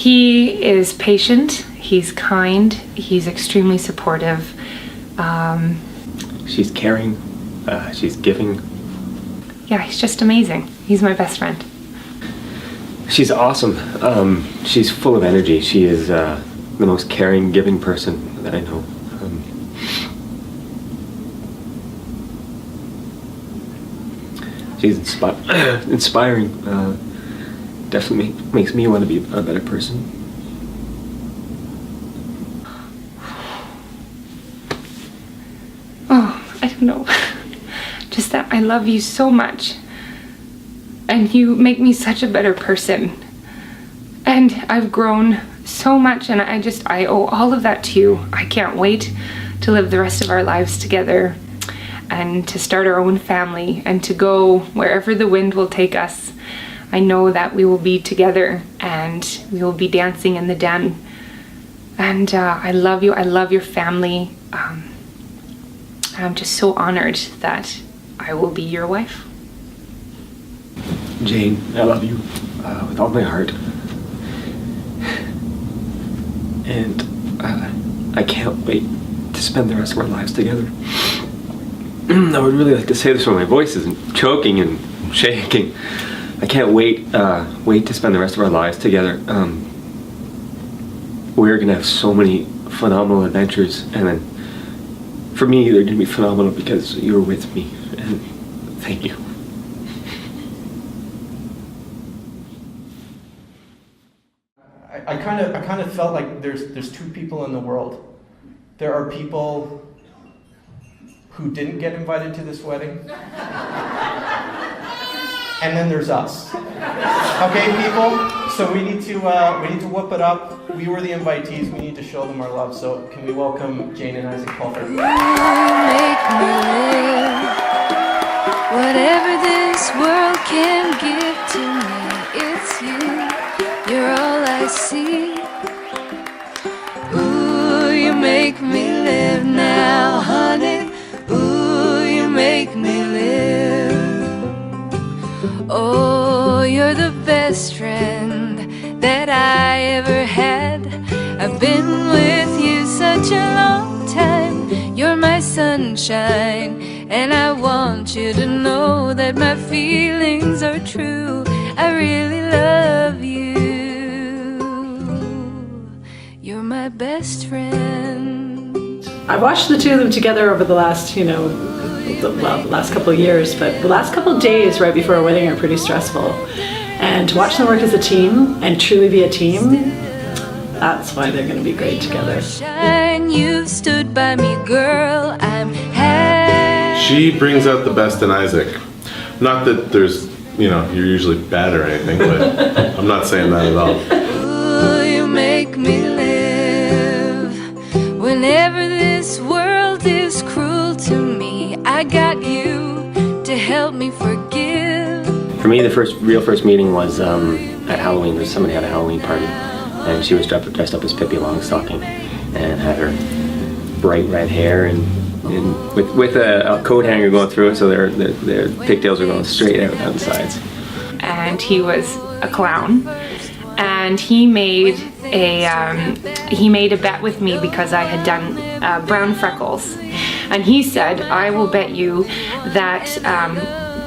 He is patient, he's kind, he's extremely supportive. She's caring, she's giving. Yeah, he's just amazing. He's my best friend. She's awesome. She's full of energy. She is the most caring, giving person that I know. She's inspiring. Definitely makes me want to be a better person. Oh, I don't know. Just that I love you so much. And you make me such a better person. And I've grown so much, and I owe all of that to you. I can't wait to live the rest of our lives together and to start our own family and to go wherever the wind will take us. I know that we will be together and we will be dancing in the den. And I love you. I love your family. I'm just so honored that I will be your wife. Jane, I love you with all my heart. And I can't wait to spend the rest of our lives together. I would really like to say this when my voice isn't choking and shaking. I can't wait to spend the rest of our lives together. We're gonna have so many phenomenal adventures, and then for me, they're gonna be phenomenal because you're with me. And thank you. I kind of felt like there's two people in the world. There are people who didn't get invited to this wedding, and then there's us. Okay, people. So we need to whoop it up. We were the invitees. We need to show them our love. So can we welcome Jane and Isaac Pulford? You make me live. Whatever this world can give to me, it's you. You're all I see. Ooh, you make me live now, honey. Ooh, you make me live. Oh, you're the best friend that I ever had. I've been with you such a long time. You're my sunshine, and I want you to know that my feelings are true. I really love you. You're my best friend. I've watched the two of them together over the last, the last couple of years, but the last couple of days right before our wedding are pretty stressful. And to watch them work as a team and truly be a team, that's why they're going to be great together. You've stood by me, girl. I'm happy. She brings out the best in Isaac. Not that there's, you're usually bad or anything, but I'm not saying that at all. Ooh, you make me live. Whenever this world is cruel to me, I got you to help me forgive. For me, the real first meeting was at Halloween. Somebody had a Halloween party, and she was dressed up as Pippi Longstocking, and had her bright red hair and with a coat hanger going through it, so their pigtails are going straight out the sides. And he was a clown, and he made a bet with me because I had done brown freckles, and he said, I will bet you that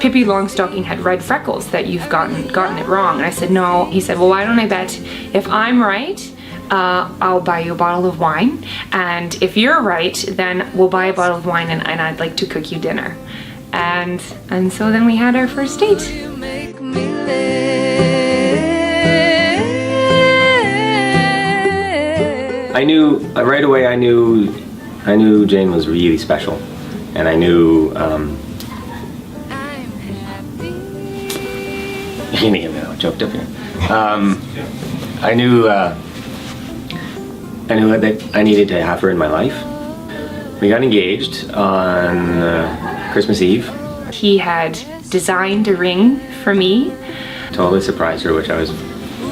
Pippi Longstocking had red freckles, that you've gotten it wrong. And I said, no. He said, well, why don't I bet if I'm right, I'll buy you a bottle of wine, and if you're right, then we'll buy a bottle of wine, and I'd like to cook you dinner. And so then we had our first date. You make me live. I knew right away. I knew Jane was really special, and I knew. You need to choked up here. I knew that I needed to have her in my life. We got engaged on Christmas Eve. He had designed a ring for me. Totally surprised her, which I was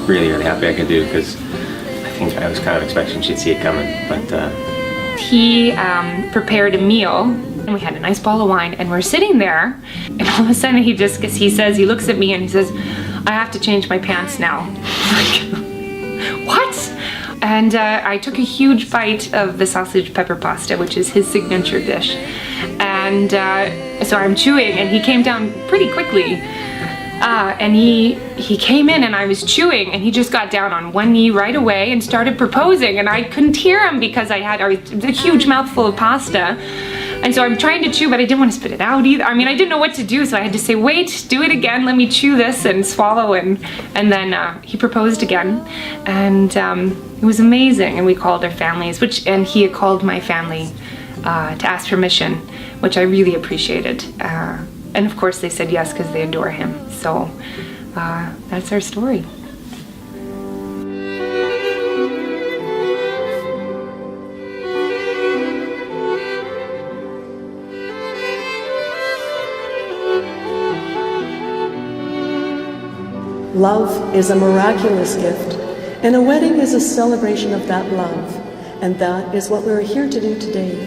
really, really happy I could do, because I think I was kind of expecting she'd see it coming. But he prepared a meal, and we had a nice bottle of wine, and we're sitting there, and all of a sudden he looks at me and he says, I have to change my pants now. What? And I took a huge bite of the sausage pepper pasta, which is his signature dish. And so I'm chewing, and he came down pretty quickly. And he came in, and I was chewing, and he just got down on one knee right away and started proposing. And I couldn't hear him because I had a huge mouthful of pasta. And so I'm trying to chew, but I didn't want to spit it out either. I mean, I didn't know what to do, so I had to say, wait, do it again, let me chew this and swallow. And then he proposed again. And it was amazing. And we called our families, and he had called my family to ask permission, which I really appreciated. And of course they said yes because they adore him. So that's our story. Love is a miraculous gift, and a wedding is a celebration of that love. And that is what we're here to do today.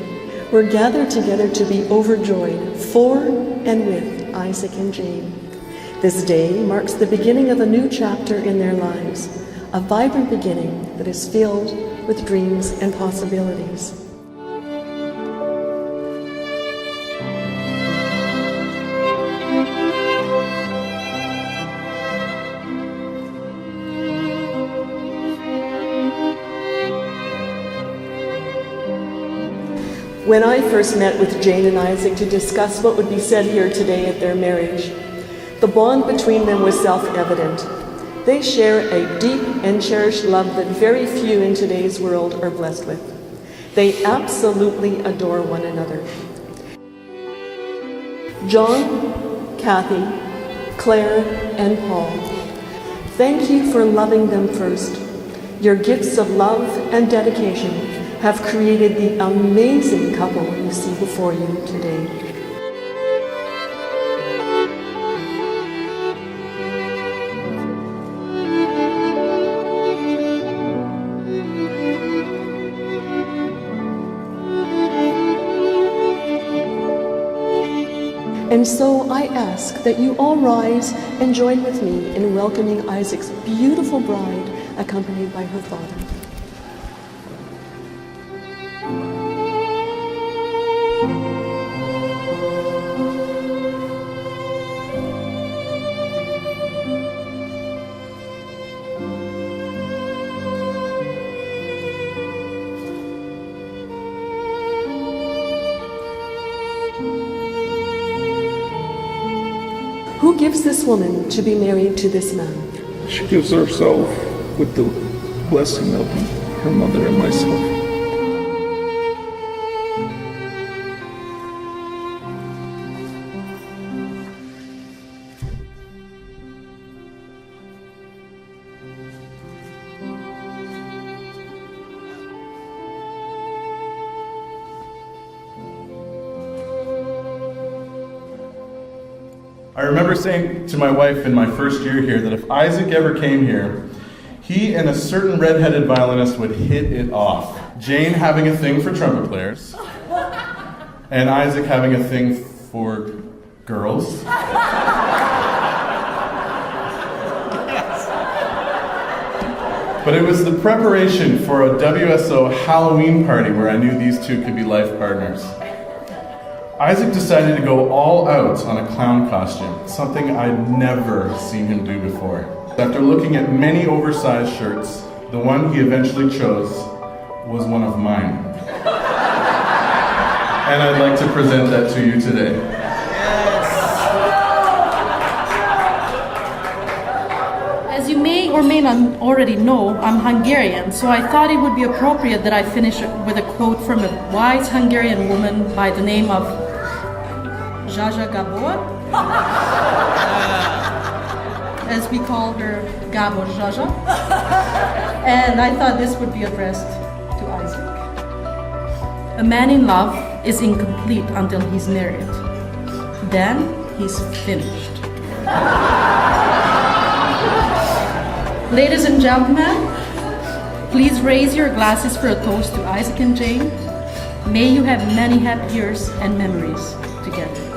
We're gathered together to be overjoyed for and with Isaac and Jane. This day marks the beginning of a new chapter in their lives, a vibrant beginning that is filled with dreams and possibilities. When I first met with Jane and Isaac to discuss what would be said here today at their marriage, the bond between them was self-evident. They share a deep and cherished love that very few in today's world are blessed with. They absolutely adore one another. John, Kathy, Claire, and Paul, thank you for loving them first. Your gifts of love and dedication have created the amazing couple you see before you today. And so I ask that you all rise and join with me in welcoming Isaac's beautiful bride, accompanied by her father. Who gives this woman to be married to this man? She gives herself with the blessing of her mother and myself. I remember saying to my wife in my first year here that if Isaac ever came here, he and a certain redheaded violinist would hit it off. Jane having a thing for trumpet players, and Isaac having a thing for girls. But it was the preparation for a WSO Halloween party where I knew these two could be life partners. Isaac decided to go all out on a clown costume, something I'd never seen him do before. After looking at many oversized shirts, the one he eventually chose was one of mine. And I'd like to present that to you today. As you may or may not already know, I'm Hungarian, so I thought it would be appropriate that I finish with a quote from a wise Hungarian woman by the name of Zsa Gabor, as we call her, Gabor Zsa. And I thought this would be addressed to Isaac. A man in love is incomplete until he's married. Then he's finished. Ladies and gentlemen, please raise your glasses for a toast to Isaac and Jane. May you have many happy years and memories together.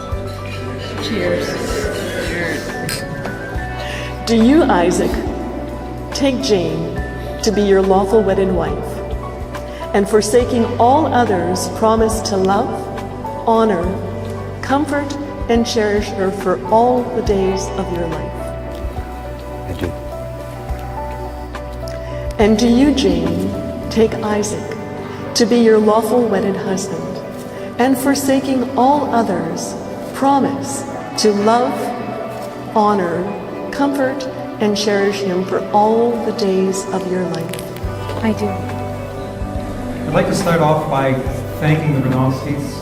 Cheers. Do you, Isaac, take Jane to be your lawful wedded wife, and forsaking all others, promise to love, honor, comfort, and cherish her for all the days of your life. I do. And do you, Jane, take Isaac to be your lawful wedded husband, and forsaking all others, promise to love, honor, comfort, and cherish him for all the days of your life? I do. I'd like to start off by thanking the Renowskis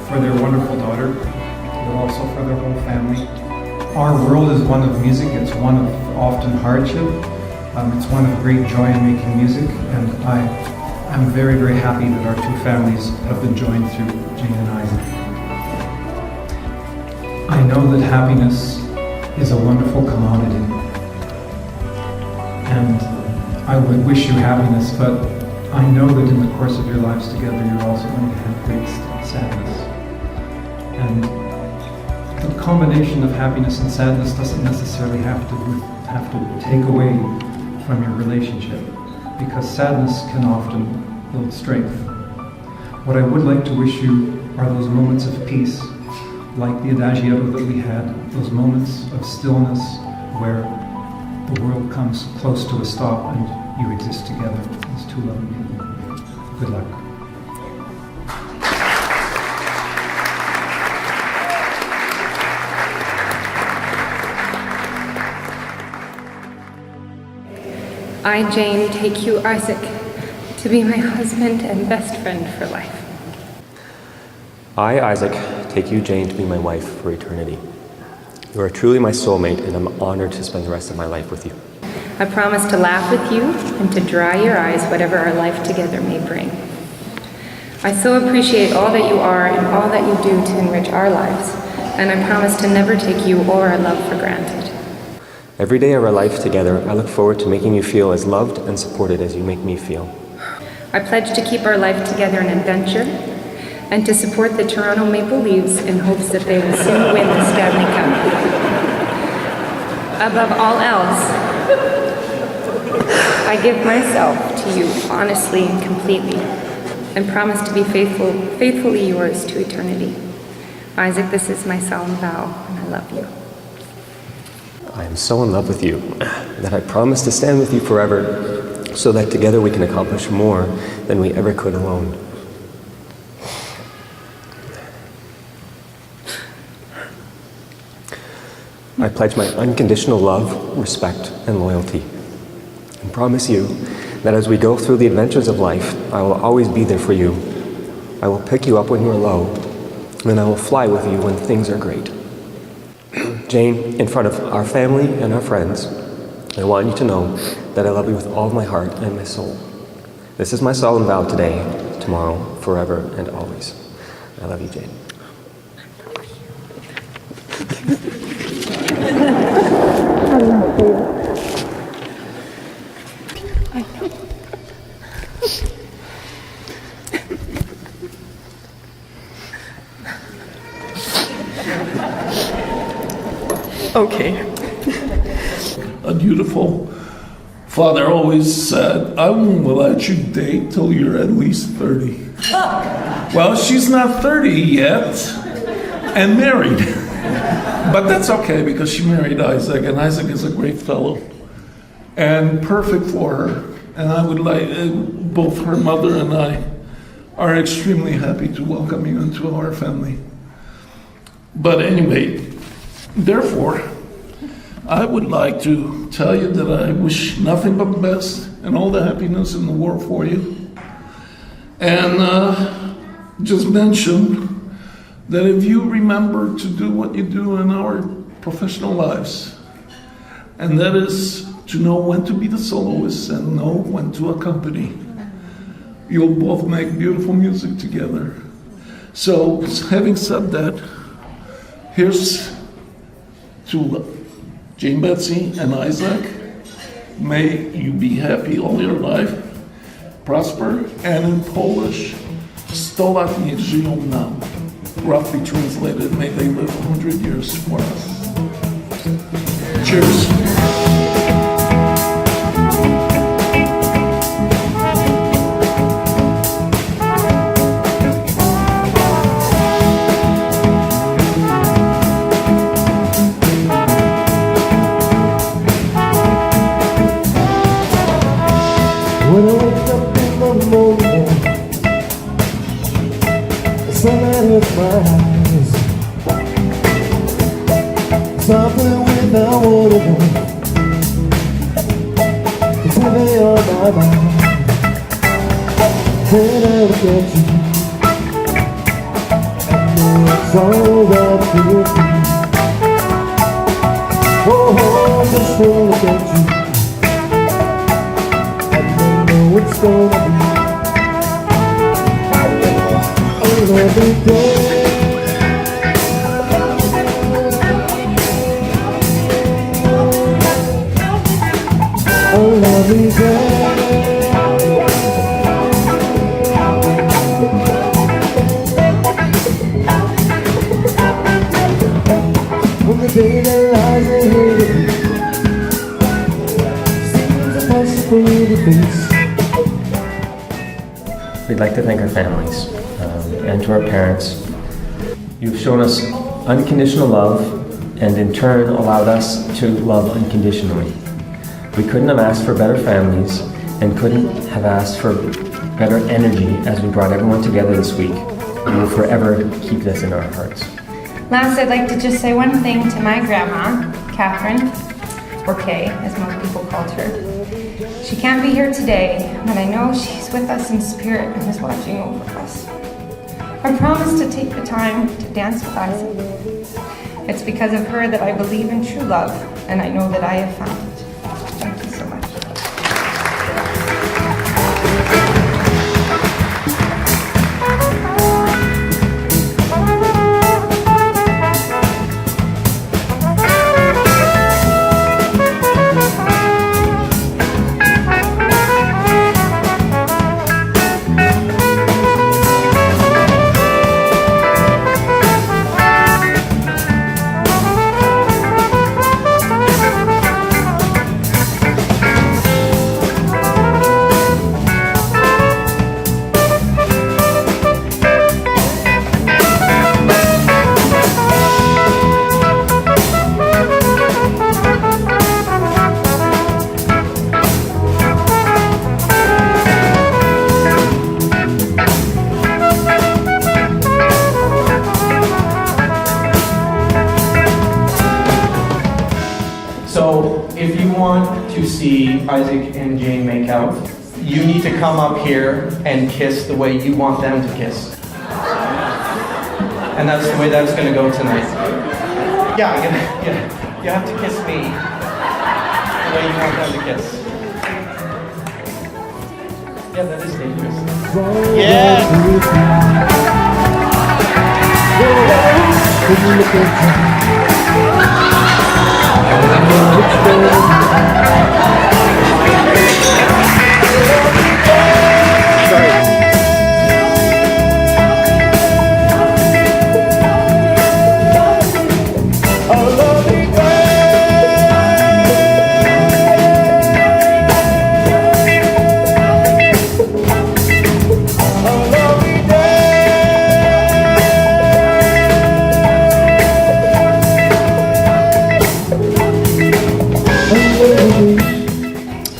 for their wonderful daughter, but also for their whole family. Our world is one of music. It's one of often hardship. It's one of great joy in making music, and I'm very, very happy that our two families have been joined through Jane and Isaac. I know that happiness is a wonderful commodity, and I would wish you happiness, but I know that in the course of your lives together, you're also going to have great sadness. And the combination of happiness and sadness doesn't necessarily have to take away from your relationship, because sadness can often build strength. What I would like to wish you are those moments of peace, like the adagietto that we had, those moments of stillness where the world comes close to a stop and you exist together as two loving people. Good luck. I, Jane, take you, Isaac, to be my husband and best friend for life. I, Isaac, take you, Jane, to be my wife for eternity. You are truly my soulmate, and I'm honored to spend the rest of my life with you. I promise to laugh with you and to dry your eyes whatever our life together may bring. I so appreciate all that you are and all that you do to enrich our lives, and I promise to never take you or our love for granted. Every day of our life together, I look forward to making you feel as loved and supported as you make me feel. I pledge to keep our life together an adventure and to support the Toronto Maple Leafs in hopes that they will soon win the Stanley Cup. Above all else, I give myself to you honestly and completely and promise to be faithfully yours to eternity. Isaac, this is my solemn vow, and I love you. I am so in love with you that I promise to stand with you forever so that together we can accomplish more than we ever could alone. I pledge my unconditional love, respect, and loyalty, and promise you that as we go through the adventures of life, I will always be there for you. I will pick you up when you are low, and I will fly with you when things are great. Jane, in front of our family and our friends, I want you to know that I love you with all my heart and my soul. This is my solemn vow today, tomorrow, forever, and always. I love you, Jane. I love you. I know. Okay. A beautiful father always said, I won't let you date till you're at least 30. Well, she's not 30 yet and married. But that's okay because she married Isaac, and Isaac is a great fellow and perfect for her. And I would like, both her mother and I are extremely happy to welcome you into our family. But anyway, therefore, I would like to tell you that I wish nothing but the best and all the happiness in the world for you. And just mention that if you remember to do what you do in our professional lives, and that is to know when to be the soloist and know when to accompany, you'll both make beautiful music together. So, having said that, here's to Jane Betsy and Isaac. May you be happy all your life, prosper, and in Polish, 100 lat niech żyją nam. Roughly translated, may they live 100 years for us. Cheers. close my eyes. Something without wanting to know. It's heavy on my mind. When I look at you, I know it's all that will be. Oh, just when I look at you, I know it's gonna be a lovely day. A lovely day. When the day that lies ahead of you seems impossible to face. We'd like to thank our families and to our parents. You've shown us unconditional love and in turn allowed us to love unconditionally. We couldn't have asked for better families and couldn't have asked for better energy as we brought everyone together this week. We will forever keep this in our hearts. Last, I'd like to just say one thing to my grandma, Catherine, or Kay, as most people called her. She can't be here today, but I know she's with us in spirit and is watching over us. I promised to take the time to dance with Isaac. It's because of her that I believe in true love, and I know that I have found it. Thank you so much. So if you want to see Isaac and Jane make out, you need to come up here and kiss the way you want them to kiss. And that's the way that's going to go tonight. Yeah, you have to kiss me the way you want them to kiss. Yeah, that is dangerous.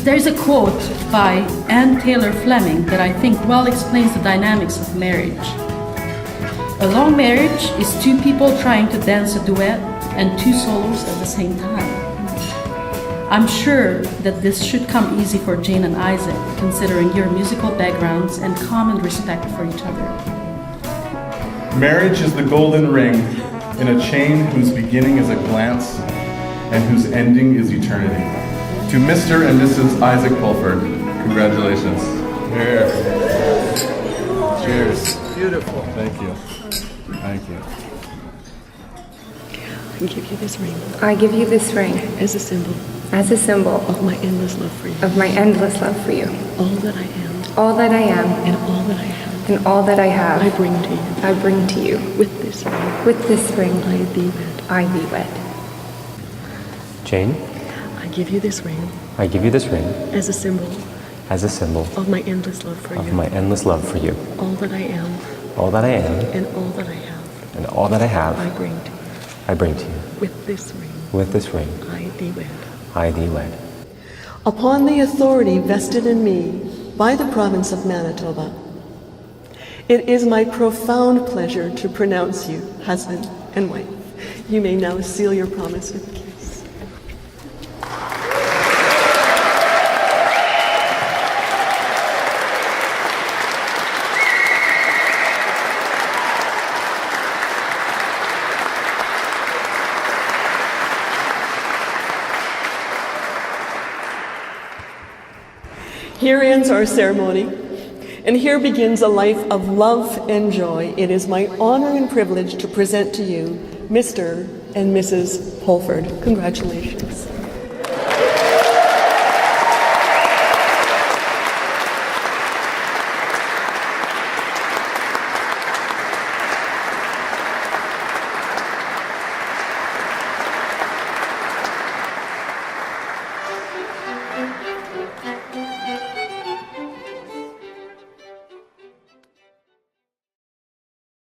There's a quote by Anne Taylor Fleming that I think well explains the dynamics of marriage. A long marriage is two people trying to dance a duet and two solos at the same time. I'm sure that this should come easy for Jane and Isaac, considering your musical backgrounds and common respect for each other. Marriage is the golden ring in a chain whose beginning is a glance and whose ending is eternity. To Mr. and Mrs. Isaac Pulford, congratulations. Here. Cheers. Beautiful. Thank you. Thank you. I give you this ring I give you this ring as a symbol as a symbol of my endless love for you. of my endless love for you. All that I am All that I am and all that I have, and all that I have, I bring to you. I bring to you. With this ring, With this ring, I thee wed. I thee wed. Jane, I give you this ring I give you this ring as a symbol as a symbol of my endless love for of you. my endless love for you. All that I am All that I am and all that I have, and all that I I have, bring to you. I bring to you. With this ring, With this ring, I thee wed. I thee wed. Upon the authority vested in me by the province of Manitoba, It is my profound pleasure to pronounce you husband and wife. You may now seal your promise with a kiss. Here ends our ceremony, and here begins a life of love and joy. It is my honor and privilege to present to you Mr. and Mrs. Holford. Congratulations.